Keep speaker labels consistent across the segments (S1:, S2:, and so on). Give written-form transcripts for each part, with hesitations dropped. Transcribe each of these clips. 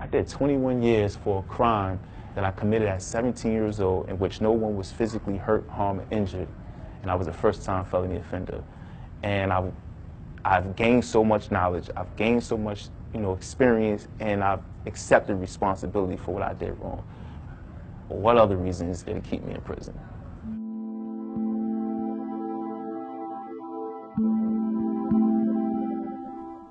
S1: I did 21 years for a crime that I committed at 17 years old in which no one was physically hurt, harmed, or injured. And I was a first-time felony offender. And I've gained so much knowledge, I've gained so much, experience, and I've accepted responsibility for what I did wrong. What other reason is there to keep me in prison?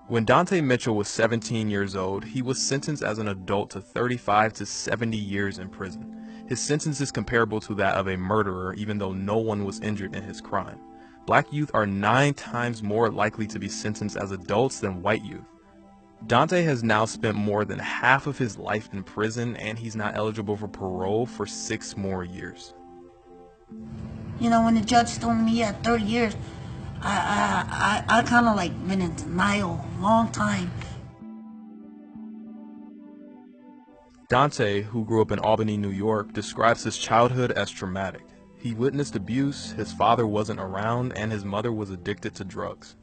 S2: When Donte Mitchell was 17 years old, he was sentenced as an adult to 35 to 70 years in prison. His sentence is comparable to that of a murderer, even though no one was injured in his crime. Black youth are 9 times more likely to be sentenced as adults than white youth. Donte has now spent more than half of his life in prison, and he's not eligible for parole for 6 more years.
S3: When the judge told me at 30 years, I kind of been in denial a long time.
S2: Donte, who grew up in Albany, New York, describes his childhood as traumatic. He witnessed abuse, his father wasn't around, and his mother was addicted to drugs.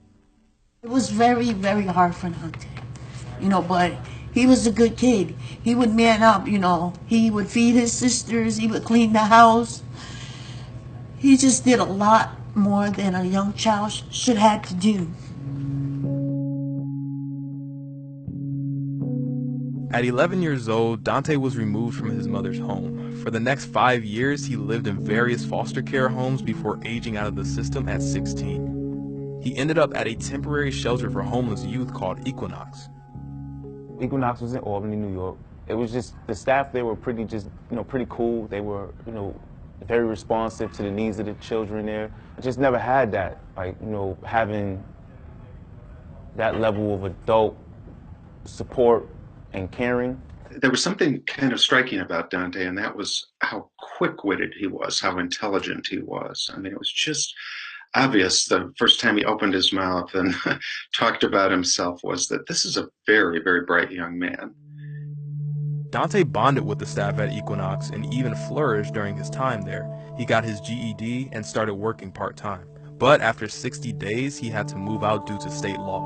S3: It was very, very hard for Donte, but he was a good kid. He would man up, he would feed his sisters, he would clean the house. He just did a lot more than a young child should have to do.
S2: At 11 years old, Donte was removed from his mother's home. For the next 5 years, he lived in various foster care homes before aging out of the system at 16. He ended up at a temporary shelter for homeless youth called Equinox.
S1: Equinox was in Albany, New York. It was just, the staff there were pretty cool. They were, very responsive to the needs of the children there. I just never had that, having that level of adult support and caring.
S4: There was something kind of striking about Donte, and that was how quick-witted he was, how intelligent he was. I mean, it was just obvious the first time he opened his mouth and talked about himself was that this is a very, very bright young man.
S2: Donte bonded with the staff at Equinox and even flourished during his time there. He got his GED and started working part-time. But after 60 days, he had to move out due to state law.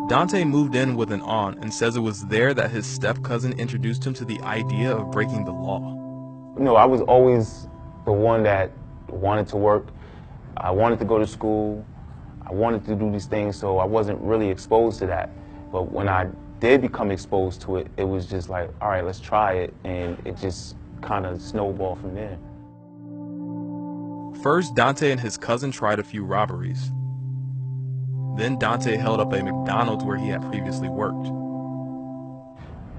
S2: Donte moved in with an aunt and says it was there that his step-cousin introduced him to the idea of breaking the law.
S1: I was always the one that wanted to work. I wanted to go to school. I wanted to do these things, so I wasn't really exposed to that. But when I did become exposed to it, it was just like, all right, let's try it, and it just kind of snowballed from there.
S2: First, Donte and his cousin tried a few robberies. Then Donte held up a McDonald's where he had previously worked.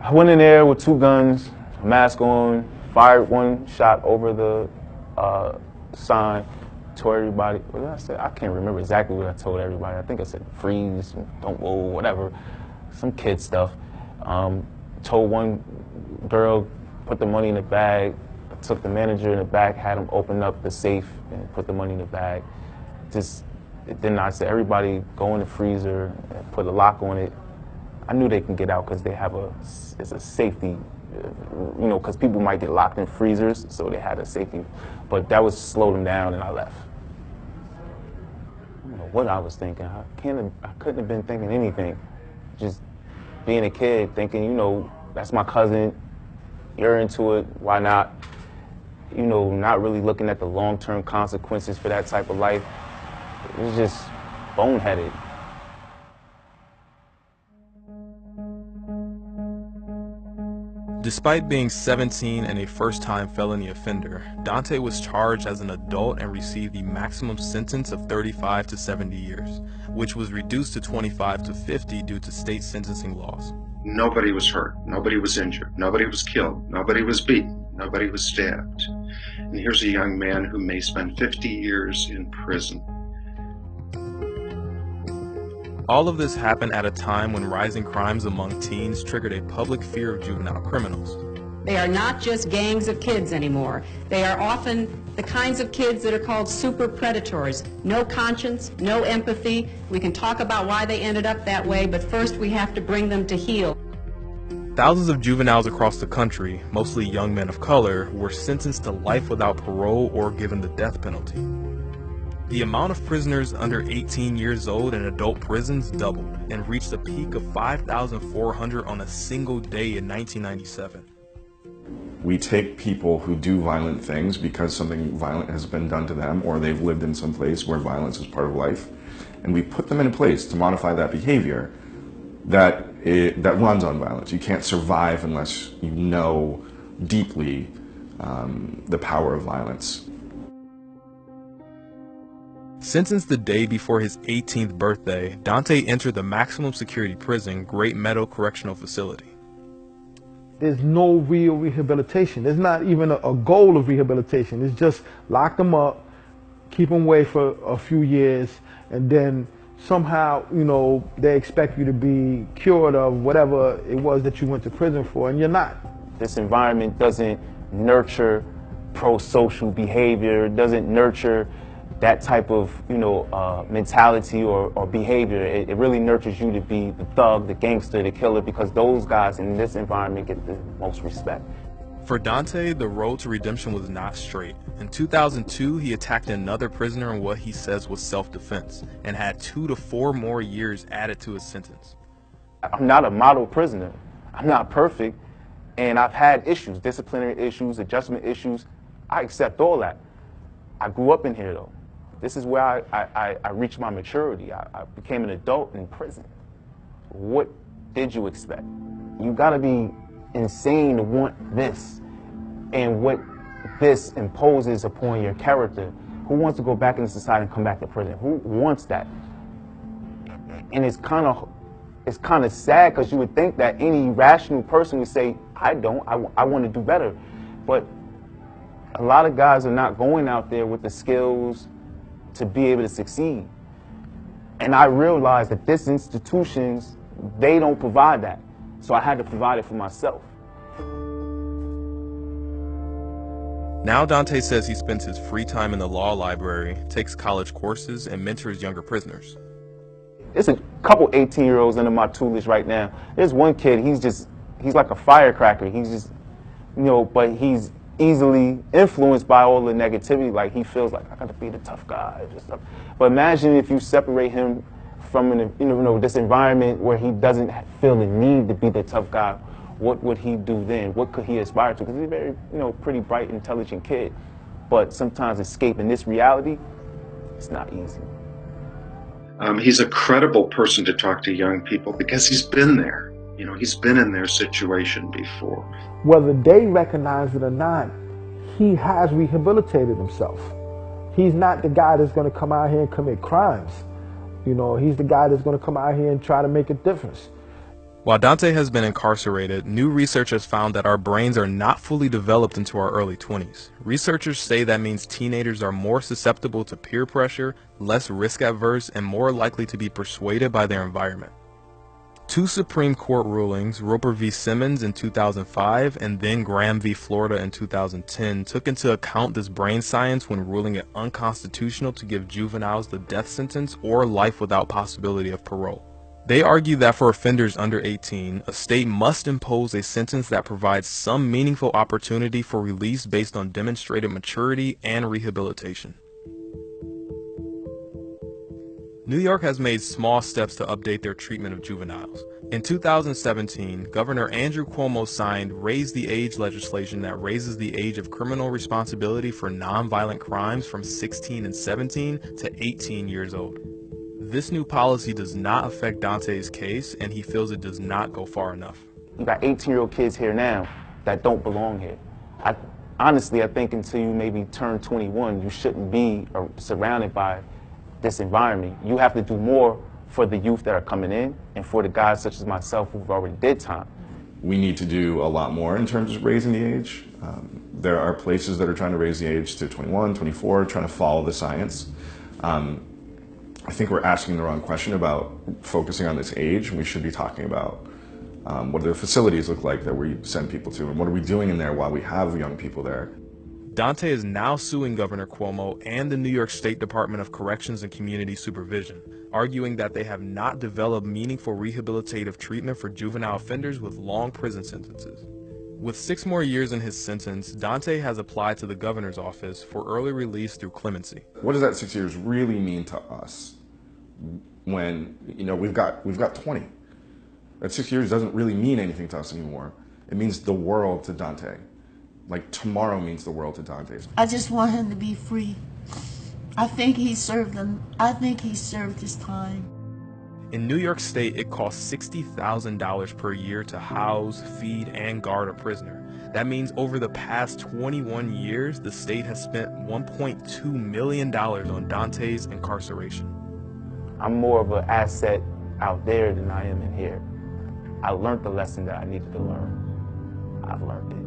S1: I went in there with 2 guns, a mask on, fired 1 shot over the sign, told everybody, what did I say? I can't remember exactly what I told everybody. I think I said freeze, don't move, whatever. Some kid stuff. Told 1 girl, put the money in the bag. I took the manager in the back, had him open up the safe and put the money in the bag. Then I said, everybody go in the freezer, and put a lock on it. I knew they can get out because they have it's a safety, because people might get locked in freezers, so they had a safety. But that was slow them down, and I left. I don't know what I was thinking. I couldn't have been thinking anything. Just being a kid, thinking, that's my cousin, you're into it, why not? Not really looking at the long-term consequences for that type of life. It was just boneheaded.
S2: Despite being 17 and a first-time felony offender, Donte was charged as an adult and received the maximum sentence of 35 to 70 years, which was reduced to 25 to 50 due to state sentencing laws.
S4: Nobody was hurt, nobody was injured, nobody was killed, nobody was beaten, nobody was stabbed. And here's a young man who may spend 50 years in prison.
S2: All of this happened at a time when rising crimes among teens triggered a public fear of juvenile criminals.
S5: They are not just gangs of kids anymore. They are often the kinds of kids that are called super predators. No conscience, no empathy. We can talk about why they ended up that way, but first we have to bring them to heel.
S2: Thousands of juveniles across the country, mostly young men of color, were sentenced to life without parole or given the death penalty. The amount of prisoners under 18 years old in adult prisons doubled and reached a peak of 5,400 on a single day in 1997.
S6: We take people who do violent things because something violent has been done to them or they've lived in some place where violence is part of life, and we put them in a place to modify that behavior that runs on violence. You can't survive unless you know deeply the power of violence.
S2: Sentenced the day before his 18th birthday, Dante entered the maximum security prison, Great Meadow Correctional Facility.
S7: There's no real rehabilitation. There's not even a goal of rehabilitation. It's just lock them up, keep them away for a few years, and then somehow, you know, they expect you to be cured of whatever it was that you went to prison for, and you're not.
S1: This environment doesn't nurture pro-social behavior, doesn't nurture that type of, you know, mentality or behavior. It really nurtures you to be the thug, the gangster, the killer, because those guys in this environment get the most respect.
S2: For Dante, the road to redemption was not straight. In 2002, he attacked another prisoner in what he says was self-defense and had 2 to 4 more years added to his sentence.
S1: I'm not a model prisoner. I'm not perfect, and I've had issues, disciplinary issues, adjustment issues. I accept all that. I grew up in here, though. This is where I reached my maturity. I became an adult in prison. What did you expect? You gotta be insane to want this, and what this imposes upon your character. Who wants to go back into society and come back to prison? Who wants that? And it's kind of sad, because you would think that any rational person would say, I want to do better. But a lot of guys are not going out there with the skills to be able to succeed. And I realized that this institutions, they don't provide that. So I had to provide it for myself.
S2: Now Dante says he spends his free time in the law library, takes college courses, and mentors younger prisoners.
S1: There's a couple 18-year-olds under my tutelage right now. There's one kid, he's like a firecracker. He's just, you know, but he's easily influenced by all the negativity. Like, he feels like, I gotta be the tough guy. But imagine if you separate him from this environment where he doesn't feel the need to be the tough guy. What would he do then? What could he aspire to? Because he's a very, pretty bright, intelligent kid. But sometimes escaping this reality, it's not easy.
S4: He's a credible person to talk to young people because he's been there. He's been in their situation before.
S7: Whether they recognize it or not, he has rehabilitated himself. He's not the guy that's going to come out here and commit crimes. He's the guy that's going to come out here and try to make a difference.
S2: While Dante has been incarcerated, new research has found that our brains are not fully developed into our early 20s. Researchers say that means teenagers are more susceptible to peer pressure, less risk averse, and more likely to be persuaded by their environment. 2 Supreme Court rulings, Roper v. Simmons in 2005 and then Graham v. Florida in 2010, took into account this brain science when ruling it unconstitutional to give juveniles the death sentence or life without possibility of parole. They argue that for offenders under 18, a state must impose a sentence that provides some meaningful opportunity for release based on demonstrated maturity and rehabilitation. New York has made small steps to update their treatment of juveniles. In 2017, Governor Andrew Cuomo signed Raise the Age legislation that raises the age of criminal responsibility for nonviolent crimes from 16 and 17 to 18 years old. This new policy does not affect Dante's case, and he feels it does not go far enough.
S1: You got 18-year-old kids here now that don't belong here. Honestly, I think until you maybe turn 21, you shouldn't be surrounded by this environment. You have to do more for the youth that are coming in and for the guys such as myself who've already did time.
S6: We need to do a lot more in terms of raising the age. There are places that are trying to raise the age to 21, 24, trying to follow the science. I think we're asking the wrong question about focusing on this age. We should be talking about what do the facilities look like that we send people to, and what are we doing in there while we have young people there.
S2: Dante is now suing Governor Cuomo and the New York State Department of Corrections and Community Supervision, arguing that they have not developed meaningful rehabilitative treatment for juvenile offenders with long prison sentences. With 6 more years in his sentence, Daunte has applied to the governor's office for early release through clemency.
S6: What does that 6 years really mean to us when, we've got 20? That 6 years doesn't really mean anything to us anymore. It means the world to Daunte. Like tomorrow means the world to Daunte.
S3: I just want him to be free. I think he served his time.
S2: In New York State, it costs $60,000 per year to house, feed, and guard a prisoner. That means over the past 21 years, the state has spent $1.2 million on Daunte's incarceration.
S1: I'm more of an asset out there than I am in here. I learned the lesson that I needed to learn. I've learned it.